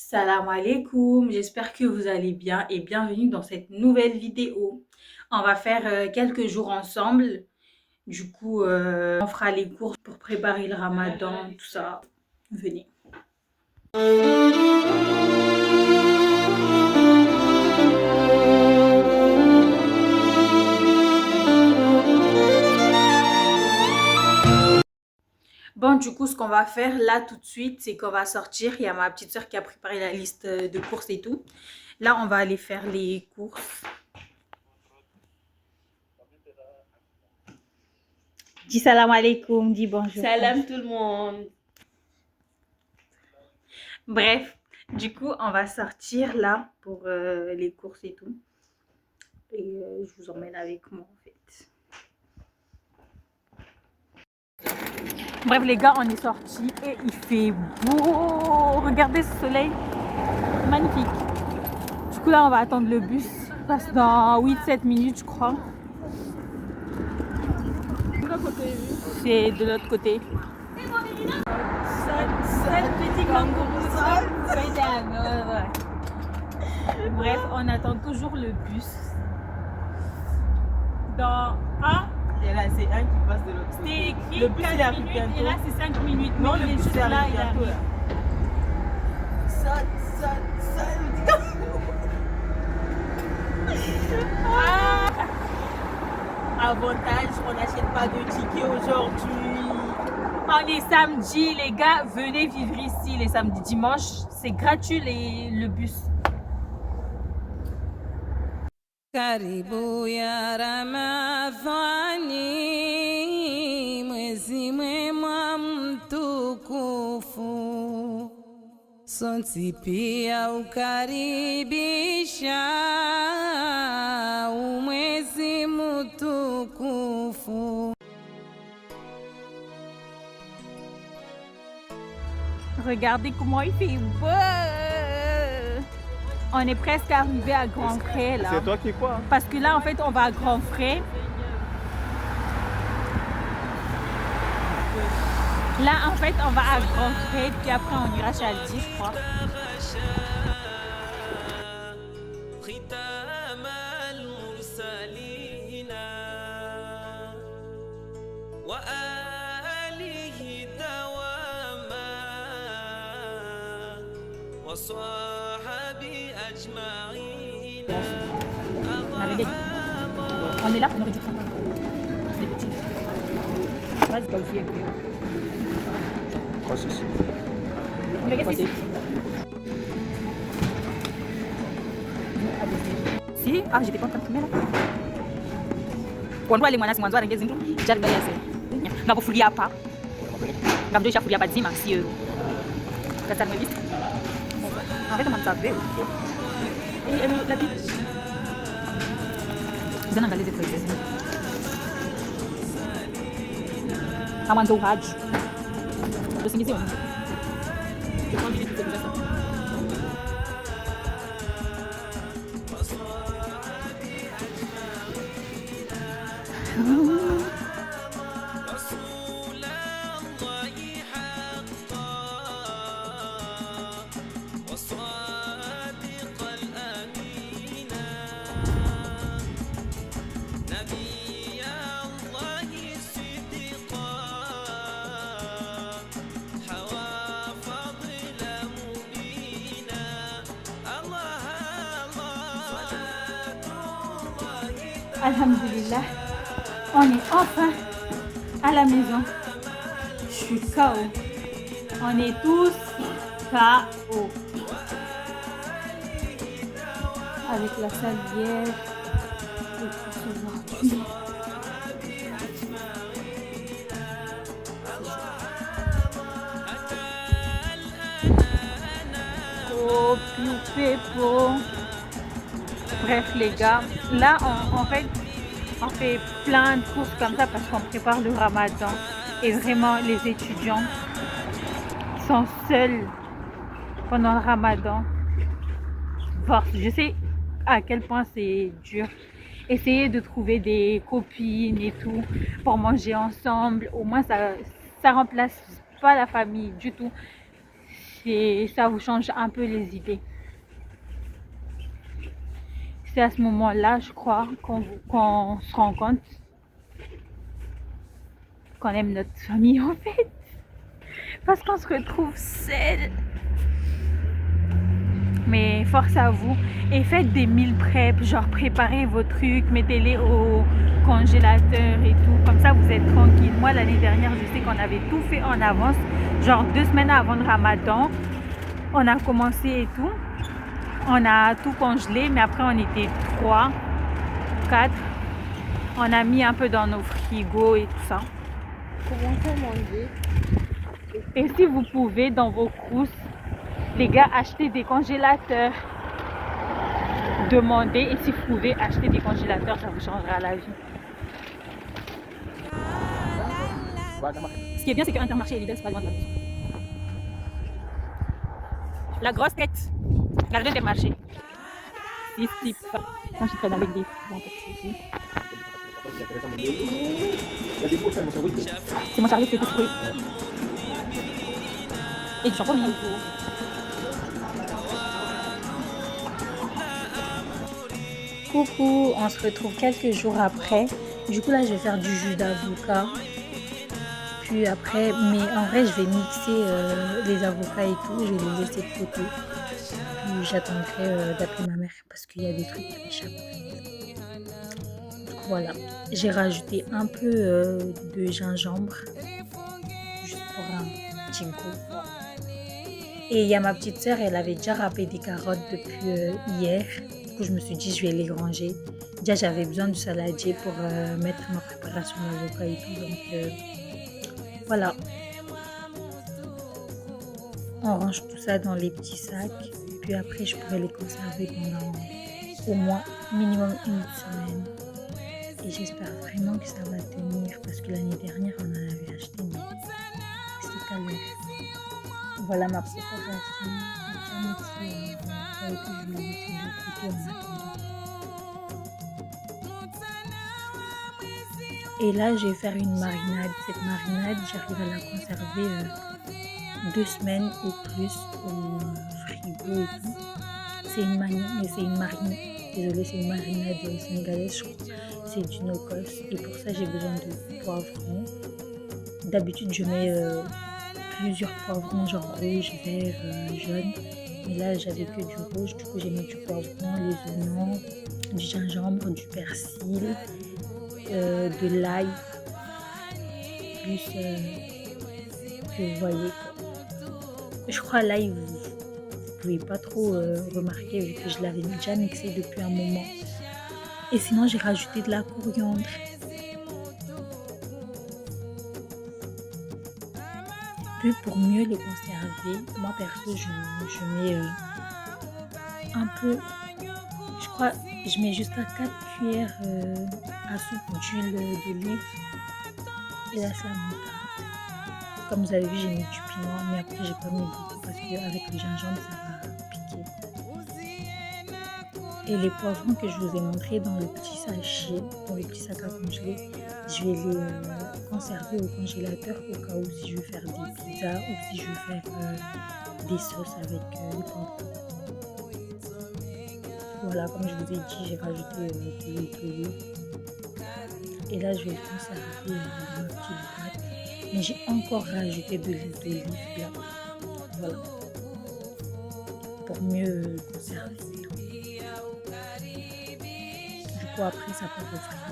Salam alaikum, j'espère que vous allez bien et bienvenue dans cette nouvelle vidéo. On va faire quelques jours ensemble. Du coup, on fera les courses pour préparer le ramadan, tout ça. Venez. Bon, du coup, ce qu'on va faire là tout de suite, c'est qu'on va sortir. Il y a ma petite soeur qui a préparé la liste de courses et tout. Là, on va aller faire les courses. Dis salam alaikum, dis bonjour. Salam tout le monde. Bref, du coup, on va sortir là pour les courses et tout. Et je vous emmène avec moi en fait. Bref les gars, on est sortis et il fait beau. Regardez ce soleil, magnifique. Du coup là, on va attendre le bus. Il passe dans 8-7 minutes je crois. C'est de l'autre côté. Petit kangourou. Bref, on attend toujours le bus. Dans un. Et là, c'est un qui passe de l'autre côté. C'était écrit Le bus, 4 il arrive minutes bientôt. et là c'est 5 minutes. Non, Mais le il est bus, juste il là, arrive il bientôt. arrive. Avantage, on n'achète pas de tickets aujourd'hui. On est samedi, les gars, venez vivre ici les samedis, dimanches. C'est gratuit le bus. Karibu ya Ramadhani, mwezi mwema mtukufu, sonsi pia ukaribisha umwezi mtukufu. Regardez comment il fait beau. On est presque arrivé à Grand Frais là. C'est toi qui quoi? Parce que là en fait on va à Grand Frais. Là en fait on va à Grand Frais puis après on ira chez Aldi je crois. On est là pour nourriture. Les petits. Vas-y, pas aussi. Quoi ceci? On regarde ici. Si, ah j'étais pas en train de filmer là. Kwa ndwale mwana si mwanzo arengezi ndu. Jari gaya se. Ngapofulia hapa. Ngamdo ishafulia hapa zima si euro. Sasa nimevista. En fait, on savait. Et la petite. Vous en avez les épreuves. Amanzo o rádio. Eu sem dizer onde. Eu não acredito que seja essa. Alhamdulillah, on est enfin à la maison. Je suis KO. On est tous KO. Avec la salière, les courses aujourd'hui. Oh, piou, bref les gars, là en fait on fait plein de courses comme ça parce qu'on prépare le ramadan et vraiment les étudiants sont seuls pendant le ramadan. Force, je sais à quel point c'est dur. Essayez de trouver des copines et tout pour manger ensemble, au moins ça remplace pas la famille du tout. ça vous change un peu les idées. C'est à ce moment-là, je crois, qu'on se rend compte qu'on aime notre famille en fait. Parce qu'on se retrouve seul. Mais force à vous. Et faites des meal prep, genre préparez vos trucs, mettez-les au congélateur et tout. Comme ça, vous êtes tranquille. Moi, l'année dernière, je sais qu'on avait tout fait en avance. Genre 2 semaines avant le Ramadan. On a commencé et tout. On a tout congelé, mais après, on était 3, 4. On a mis un peu dans nos frigos et tout ça. Commencez à manger. Et si vous pouvez, dans vos crousses, les gars, achetez des congélateurs. Demandez, et si vous pouvez acheter des congélateurs, ça vous changera la vie. Ce qui est bien, c'est que Intermarché et Lidl, c'est pas loin de la maison. La grosse tête, la grande Intermarché. C'est type. Quand je traîne avec des ici. C'est mon service, c'est tout fruit. Et du shampoing. Coucou, on se retrouve quelques jours après. Du coup là je vais faire du jus d'avocat. Puis après, mais en vrai je vais mixer les avocats et tout. Je vais les laisser de côté. Puis j'attendrai d'appeler ma mère parce qu'il y a des trucs qui m'échappent. Voilà, j'ai rajouté un peu de gingembre. Juste pour un petit goût. Et il y a ma petite sœur, elle avait déjà râpé des carottes depuis hier. Du coup, je me suis dit, je vais les ranger. Déjà, j'avais besoin du saladier pour mettre ma préparation d'avocat et tout. Donc, voilà. On range tout ça dans les petits sacs. Puis après, je pourrais les conserver pendant au moins minimum une semaine. Et j'espère vraiment que ça va tenir. Parce que l'année dernière, on en avait acheté. Mais c'était à l'heure. Voilà ma préparation. Et là, je vais faire une marinade. Cette marinade, j'arrive à la conserver 2 semaines ou plus au frigo et tout. C'est une marinade. Désolée, c'est une marinade sénégalaise, je crois. C'est du no-cost. Et pour ça, j'ai besoin de poivrons. D'habitude, je mets plusieurs poivrons, genre rouge, vert, jaune. Mais là, j'avais que du rouge. Du coup, j'ai mis du poivron, les oignons, du gingembre, du persil, de l'ail. Plus que vous voyez. Je crois l'ail, vous pouvez pas trop remarquer vu que je l'avais déjà mixé depuis un moment. Et sinon, j'ai rajouté de la coriandre. Puis pour mieux les conserver, moi perso je mets un peu, je crois, je mets jusqu'à 4 cuillères à soupe d'huile d'olive et là ça monte. Comme vous avez vu, j'ai mis du piment, mais après j'ai pas mis beaucoup parce qu'avec le gingembre ça va piquer. Et les poivrons que je vous ai montrés dans le petit sachet, dans le petit sac à congeler, je vais les conserver au congélateur au cas où si je veux faire des pizzas ou si je veux faire des sauces avec les poivrons. Voilà, comme je vous ai dit, j'ai rajouté de l'huile d'olive. Et là, je vais le conserver dans ma petite boîte. Mais j'ai encore rajouté de l'huile d'olive là. Voilà. Pour mieux conserver. Du coup, après, ça peut refroidir.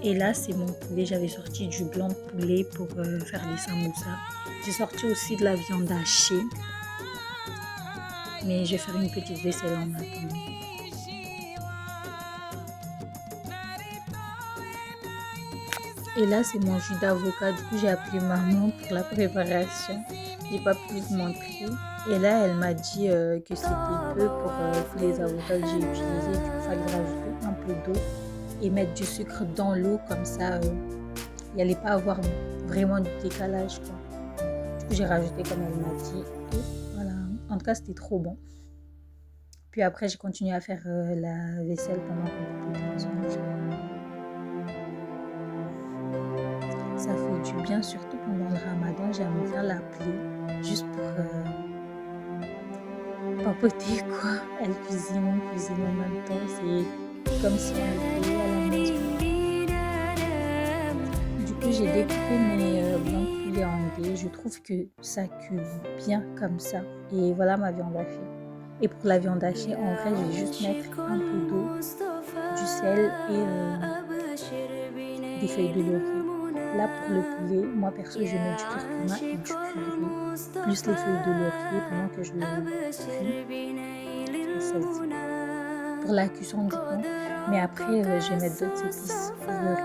Et là, c'est mon poulet. J'avais sorti du blanc de poulet pour faire des samoussas. J'ai sorti aussi de la viande hachée. Mais je vais faire une petite vaisselle en attendant. Et là, c'est mon jus d'avocat. Du coup, j'ai appelé maman pour la préparation. J'ai pas pu vous montrer. Et là, elle m'a dit que c'était peu pour tous les avocats que j'ai utilisés. Du coup, il fallait rajouter un peu d'eau et mettre du sucre dans l'eau. Comme ça, il n'y allait pas avoir vraiment du décalage, quoi. Du coup, j'ai rajouté comme elle m'a dit. Et voilà. En tout cas, c'était trop bon. Puis après, j'ai continué à faire la vaisselle pendant qu'on était ensemble. Ça fait du bien, surtout pendant le Ramadan. J'aime bien l'appeler. juste pour papoter quoi. Elle cuisine, on cuisine en même temps. C'est comme si on était à la maison. Du coup, j'ai découpé mes blancs de poulet en dés. Je trouve que ça cuit bien comme ça. Et voilà ma viande hachée. Et pour la viande hachée, en vrai, je vais juste mettre un peu d'eau, du sel et des feuilles de laurier. Là, pour le poulet, moi perso, je mets du curcuma et du curry, plus les feuilles de laurier pendant que je le cuis. Et ça, c'est pour la cuisson du pain. Mais après, je vais mettre d'autres épices, vous verrez.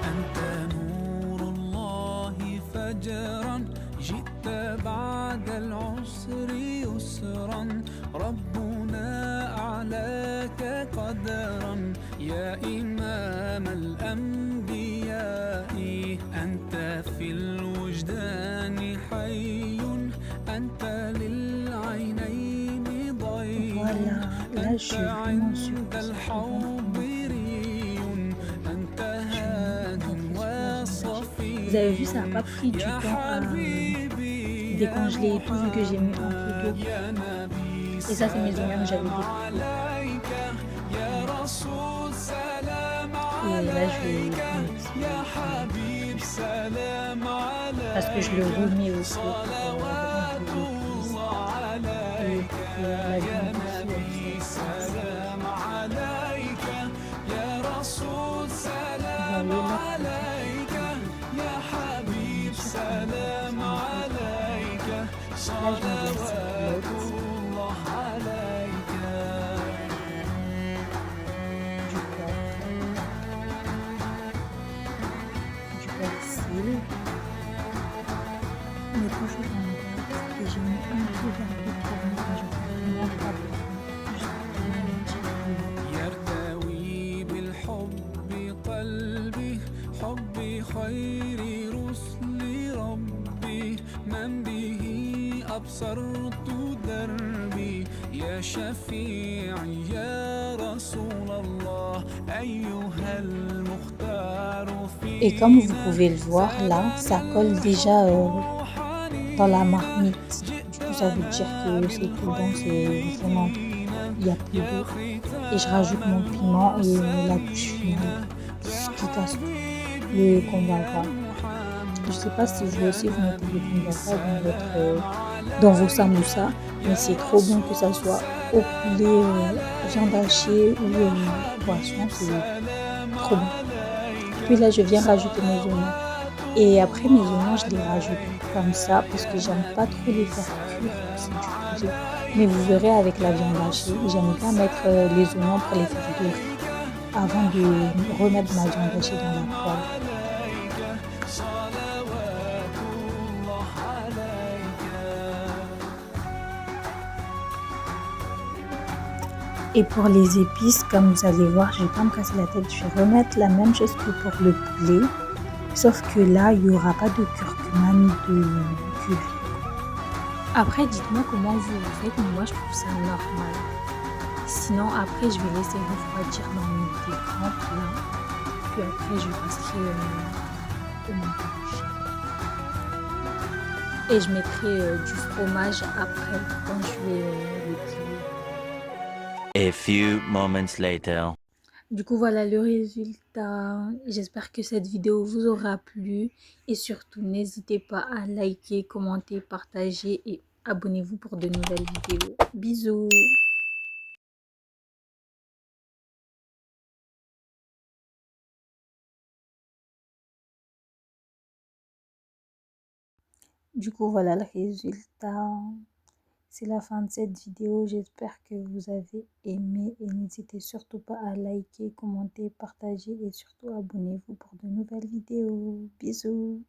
أنت نور الله فجرا جئت بعد العسر يسرا ربنا أعلاك قدرا يا إمام الأنبياء أنت في الوجدان حي أنت للعينين ضيء Voilà, là je suis vraiment sûre عند que c'est trop bon pour moi. الحاضرين أنت هاد وصفي Vous avez vu, ça n'a pas pris du temps à décongeler et tout, vu que j'ai mis un peu d'eau. Et ça, c'est mes oignons que j'avais découpés. Et là, je vais mixer parce que je le remets aussi pour vraiment que l'épice et que la viande aussi, elle soit Vous voyez là, là, je vais verser du poivre, du persil, mais toujours en gras. Et j'ai mis un peu d'un peu de tourmente, mais je ne prends vraiment pas beaucoup, juste vraiment un petit peu. يرتوي بالحب قلبي حبي خير رسل ربي من به أبصرت دربي يا شفيعي يا رسول الله أيها المختار في Et comme vous pouvez le voir là, ça colle déjà dans la marmite. Du coup, ça veut dire que c'est tout bon, c'est vraiment, il n'y a plus d'eau. Et je rajoute mon piment et la touche finale, ce qui casse tout, le kongbaka. Je sais pas si vous aussi vous mettez le kongbaka dans vos samoussas, mais c'est trop bon que ça soit au poulet, viande hachée ou poisson, c'est trop bon. Puis là, je viens rajouter mes oignons. Et après mes oignons, je les rajoute comme ça parce que j'aime pas trop les faire cuire, c'est du poulet. Mais vous verrez avec la viande hachée, j'aime bien mettre les oignons pour les faire dorer avant de remettre ma viande hachée dans la poêle. Et pour les épices, comme vous allez voir, je vais pas me casser la tête, je vais remettre la même chose que pour le poulet. Sauf que là, il n'y aura pas de curcuma ni de curry. Après, dites-moi comment vous faites, mais moi je trouve ça normal. Sinon, après, je vais laisser refroidir dans des grands plats. Puis après, je passerai au montage. Et je mettrai du fromage après quand je vais le plier. A few moments later. Du coup, voilà le résultat. J'espère que cette vidéo vous aura plu. Et surtout, n'hésitez pas à liker, commenter, partager et abonnez-vous pour de nouvelles vidéos. Bisous! Du coup, voilà le résultat. C'est la fin de cette vidéo. J'espère que vous avez aimé et n'hésitez surtout pas à liker, commenter, partager et surtout abonnez-vous pour de nouvelles vidéos. Bisous!